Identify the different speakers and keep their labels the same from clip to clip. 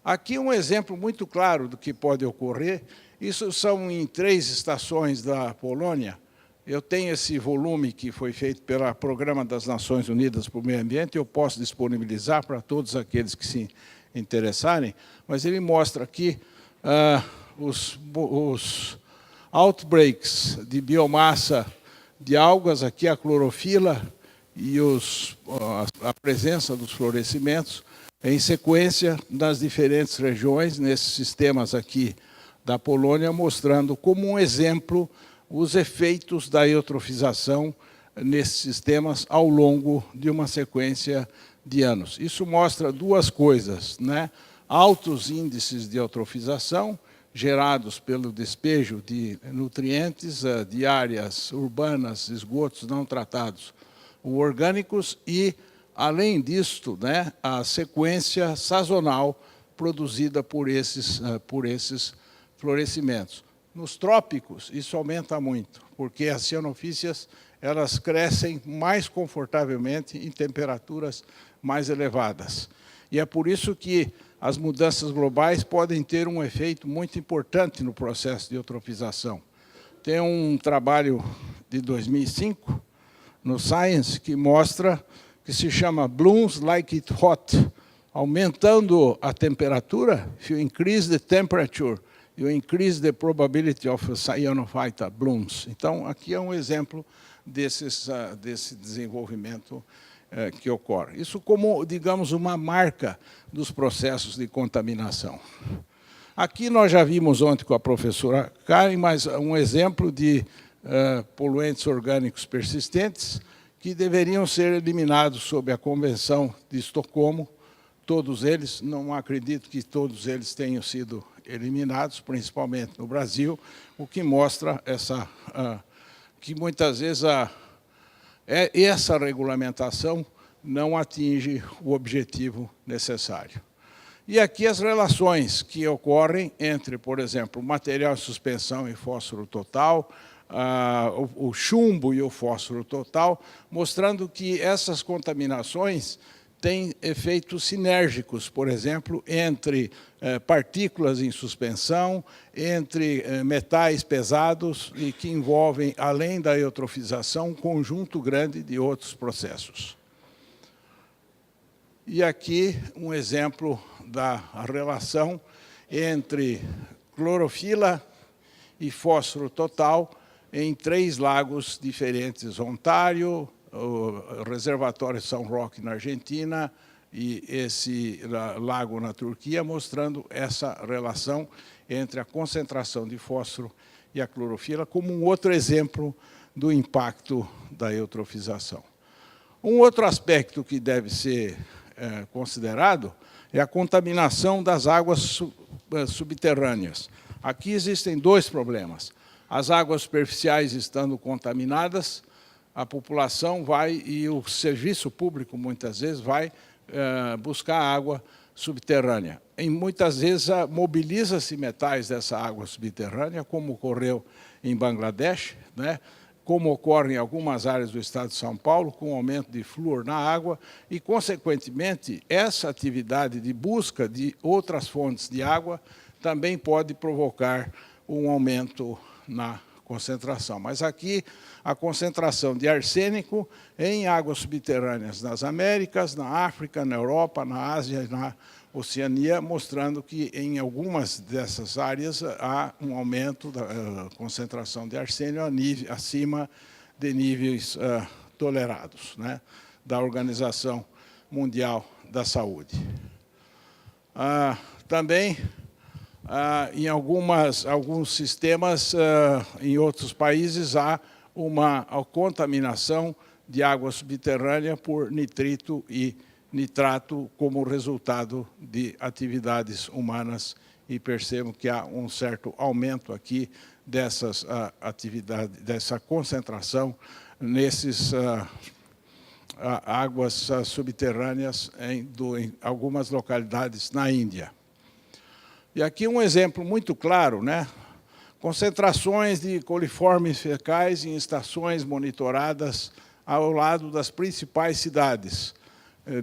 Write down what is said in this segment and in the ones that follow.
Speaker 1: Aqui um exemplo muito claro do que pode ocorrer. Isso são em 3 estações da Polônia. Eu tenho esse volume que foi feito pelo Programa das Nações Unidas para o Meio Ambiente, eu posso disponibilizar para todos aqueles que se interessarem, mas ele mostra aqui os outbreaks de biomassa de algas, aqui a clorofila e a presença dos florescimentos, em sequência nas diferentes regiões, nesses sistemas aqui da Polônia, mostrando como um exemplo os efeitos da eutrofização nesses sistemas ao longo de uma sequência de anos. Isso mostra 2 coisas, né? Altos índices de eutrofização, gerados pelo despejo de nutrientes de áreas urbanas, esgotos não tratados, orgânicos, e, além disto, né, a sequência sazonal produzida por esses florescimentos. Nos trópicos, isso aumenta muito, porque as cianofíceas elas crescem mais confortavelmente em temperaturas mais elevadas. E é por isso que as mudanças globais podem ter um efeito muito importante no processo de eutrofização. Tem um trabalho de 2005, no Science, que mostra, que se chama Blooms Like It Hot, aumentando a temperatura, if you increase the temperature, you increase the probability of cyanophyta blooms. Então, aqui é um exemplo desse desenvolvimento que ocorre. Isso como, digamos, uma marca dos processos de contaminação. Aqui nós já vimos ontem com a professora Karen, mas um exemplo de poluentes orgânicos persistentes que deveriam ser eliminados sob a Convenção de Estocolmo. Todos eles, não acredito que todos eles tenham sido eliminados, principalmente no Brasil, o que mostra que muitas vezes essa regulamentação não atinge o objetivo necessário. E aqui as relações que ocorrem entre, por exemplo, o material de suspensão e fósforo total, o chumbo e o fósforo total, mostrando que essas contaminações têm efeitos sinérgicos, por exemplo, entre partículas em suspensão, entre metais pesados e que envolvem, além da eutrofização, um conjunto grande de outros processos. E aqui um exemplo da relação entre clorofila e fósforo total em 3 lagos diferentes, Ontário, o reservatório São Roque, na Argentina, e esse lago na Turquia, mostrando essa relação entre a concentração de fósforo e a clorofila como um outro exemplo do impacto da eutrofização. Um outro aspecto que deve ser considerado é a contaminação das águas subterrâneas. Aqui existem 2 problemas. As águas superficiais estando contaminadas, a população vai, e o serviço público, muitas vezes, vai buscar água subterrânea. E, muitas vezes, mobiliza-se metais dessa água subterrânea, como ocorreu em Bangladesh, né? Como ocorre em algumas áreas do estado de São Paulo, com aumento de flúor na água, e, consequentemente, essa atividade de busca de outras fontes de água também pode provocar um aumento na concentração. Mas aqui, a concentração de arsênico em águas subterrâneas nas Américas, na África, na Europa, na Ásia e na Oceania, mostrando que em algumas dessas áreas há um aumento da concentração de arsênio acima de níveis tolerados, né, da Organização Mundial da Saúde. Também, em alguns sistemas, em outros países, há uma contaminação de água subterrânea por nitrito e nitrato como resultado de atividades humanas, e percebo que há um certo aumento aqui dessas atividades, dessa concentração nesses águas subterrâneas em algumas localidades na Índia. E aqui um exemplo muito claro, né? Concentrações de coliformes fecais em estações monitoradas ao lado das principais cidades.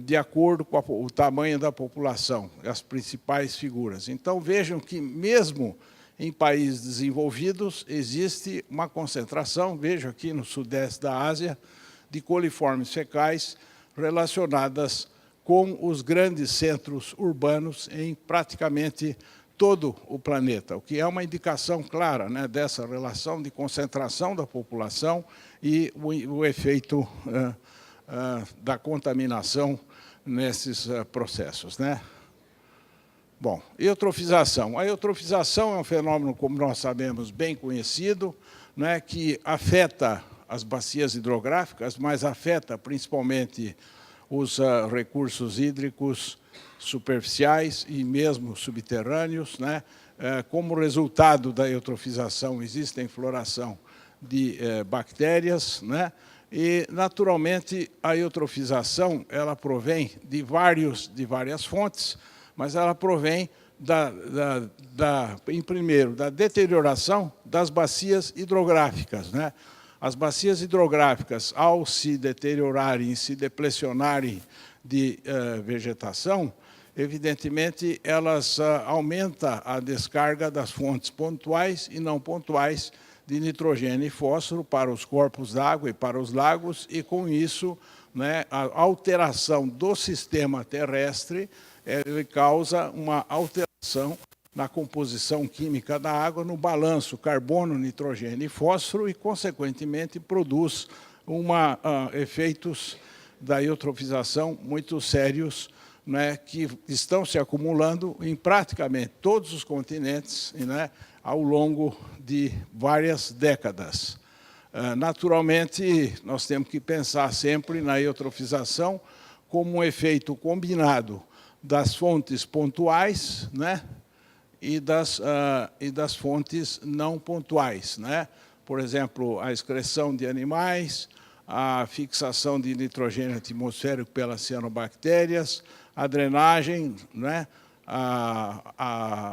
Speaker 1: de acordo com o tamanho da população, as principais figuras. Então, vejam que, mesmo em países desenvolvidos, existe uma concentração, vejo aqui no sudeste da Ásia, de coliformes fecais relacionadas com os grandes centros urbanos em praticamente todo o planeta, o que é uma indicação clara, né, dessa relação de concentração da população e o efeito da contaminação nesses processos, né? Bom, eutrofização. A eutrofização é um fenômeno, como nós sabemos, bem conhecido, né, que afeta as bacias hidrográficas, mas afeta principalmente os recursos hídricos superficiais e mesmo subterrâneos, né? Como resultado da eutrofização, existe a infloração de bactérias, né? E, naturalmente, a eutrofização ela provém de várias fontes, mas ela provém, primeiro, da deterioração das bacias hidrográficas, né? As bacias hidrográficas, ao se deteriorarem, se deplecionarem de vegetação, evidentemente, elas aumentam a descarga das fontes pontuais e não pontuais de nitrogênio e fósforo para os corpos d'água e para os lagos, e, com isso, né, a alteração do sistema terrestre ele causa uma alteração na composição química da água, no balanço carbono, nitrogênio e fósforo, e, consequentemente, produz efeitos da eutrofização muito sérios, né, que estão se acumulando em praticamente todos os continentes, né, ao longo de várias décadas. Naturalmente, nós temos que pensar sempre na eutrofização como um efeito combinado das fontes pontuais, né, e das fontes não pontuais, né? Por exemplo, a excreção de animais, a fixação de nitrogênio atmosférico pelas cianobactérias, a drenagem, né?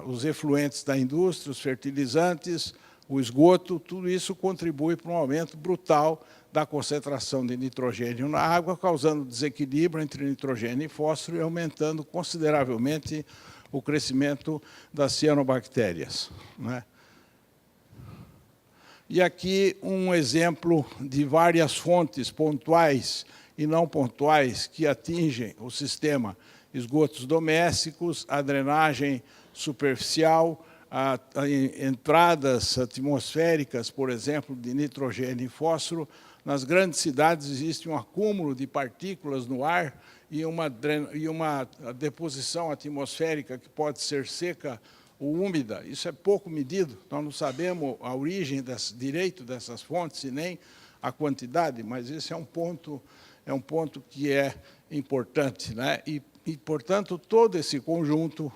Speaker 1: Os efluentes da indústria, os fertilizantes, o esgoto, tudo isso contribui para um aumento brutal da concentração de nitrogênio na água, causando desequilíbrio entre nitrogênio e fósforo e aumentando consideravelmente o crescimento das cianobactérias, né? E aqui um exemplo de várias fontes pontuais e não pontuais que atingem o sistema: esgotos domésticos, a drenagem superficial, entradas atmosféricas, por exemplo, de nitrogênio e fósforo. Nas grandes cidades existe um acúmulo de partículas no ar e uma deposição atmosférica que pode ser seca ou úmida. Isso é pouco medido, nós não sabemos a origem direito dessas fontes e nem a quantidade, mas esse é um ponto que é importante, né? E, portanto, todo esse conjunto,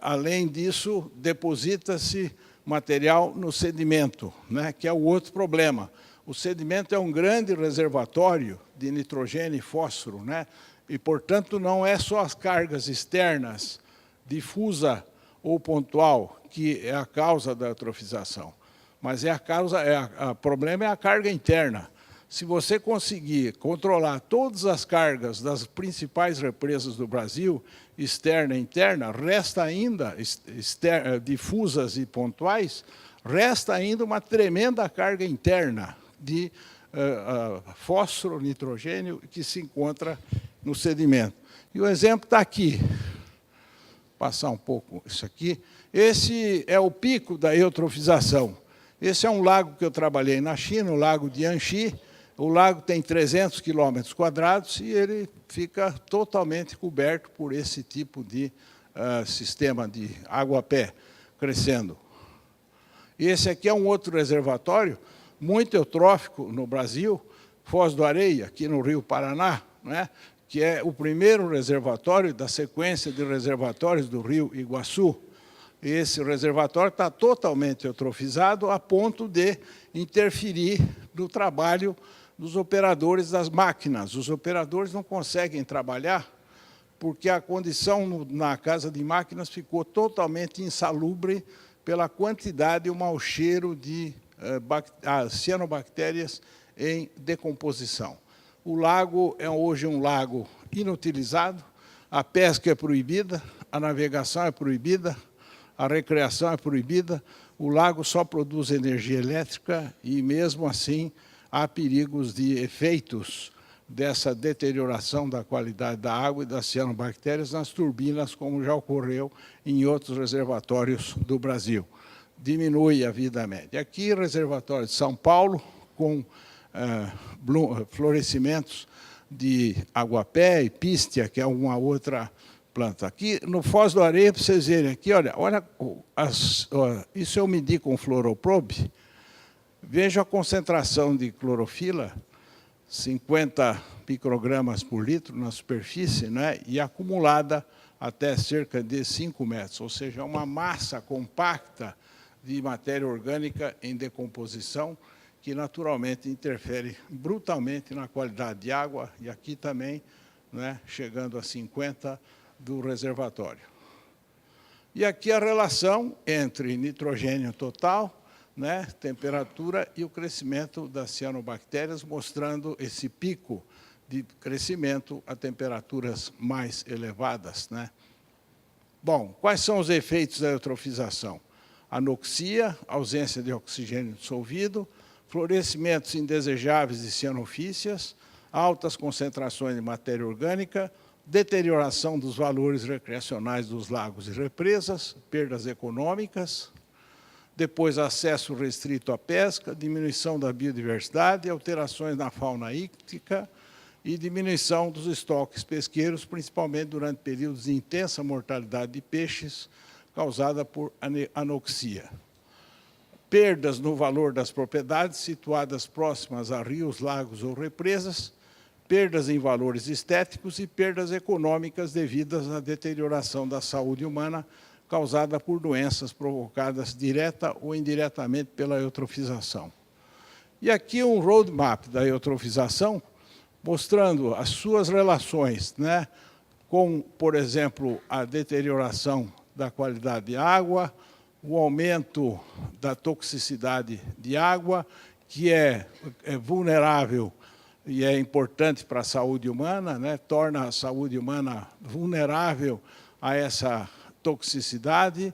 Speaker 1: além disso, deposita-se material no sedimento, né, que é o outro problema. O sedimento é um grande reservatório de nitrogênio e fósforo, né? E, portanto, não é só as cargas externas, difusa ou pontual, que é a causa da eutrofização, mas o problema é a carga interna. Se você conseguir controlar todas as cargas das principais represas do Brasil, externa e interna, resta ainda, difusas e pontuais, resta ainda uma tremenda carga interna de fósforo, nitrogênio, que se encontra no sedimento. E o exemplo está aqui. Vou passar um pouco isso aqui. Esse é o pico da eutrofização. Esse é um lago que eu trabalhei na China, o lago de Anxi. O lago tem 300 quilômetros quadrados e ele fica totalmente coberto por esse tipo de sistema de água-pé crescendo. E esse aqui é um outro reservatório muito eutrófico no Brasil, Foz do Areia, aqui no Rio Paraná, né, que é o primeiro reservatório da sequência de reservatórios do Rio Iguaçu. Esse reservatório está totalmente eutrofizado a ponto de interferir no trabalho dos operadores das máquinas. Os operadores não conseguem trabalhar porque a condição na casa de máquinas ficou totalmente insalubre pela quantidade e o mau cheiro de cianobactérias em decomposição. O lago é hoje um lago inutilizado, a pesca é proibida, a navegação é proibida, a recreação é proibida, o lago só produz energia elétrica e, mesmo assim, há perigos de efeitos dessa deterioração da qualidade da água e das cianobactérias nas turbinas, como já ocorreu em outros reservatórios do Brasil. Diminui a vida média. Aqui, reservatório de São Paulo, com florescimentos de aguapé e pístea, que é uma outra planta. Aqui, no Foz do Areia, para vocês verem aqui, olha isso eu medi com fluoroprobe. Veja a concentração de clorofila, 50 microgramas por litro na superfície, né, e acumulada até cerca de 5 metros, ou seja, uma massa compacta de matéria orgânica em decomposição, que naturalmente interfere brutalmente na qualidade de água, e aqui também, né, chegando a 50 do reservatório. E aqui a relação entre nitrogênio total, né, temperatura e o crescimento das cianobactérias, mostrando esse pico de crescimento a temperaturas mais elevadas, né? Bom, quais são os efeitos da eutrofização? Anoxia, ausência de oxigênio dissolvido, florescimentos indesejáveis de cianofícias, altas concentrações de matéria orgânica, deterioração dos valores recreacionais dos lagos e represas, perdas econômicas, depois acesso restrito à pesca, diminuição da biodiversidade, alterações na fauna íctica e diminuição dos estoques pesqueiros, principalmente durante períodos de intensa mortalidade de peixes causada por anoxia. Perdas no valor das propriedades situadas próximas a rios, lagos ou represas, perdas em valores estéticos e perdas econômicas devidas à deterioração da saúde humana causada por doenças provocadas direta ou indiretamente pela eutrofização. E aqui um roadmap da eutrofização, mostrando as suas relações, né, com, por exemplo, a deterioração da qualidade de água, o aumento da toxicidade de água, que é vulnerável e é importante para a saúde humana, né, torna a saúde humana vulnerável a essa toxicidade,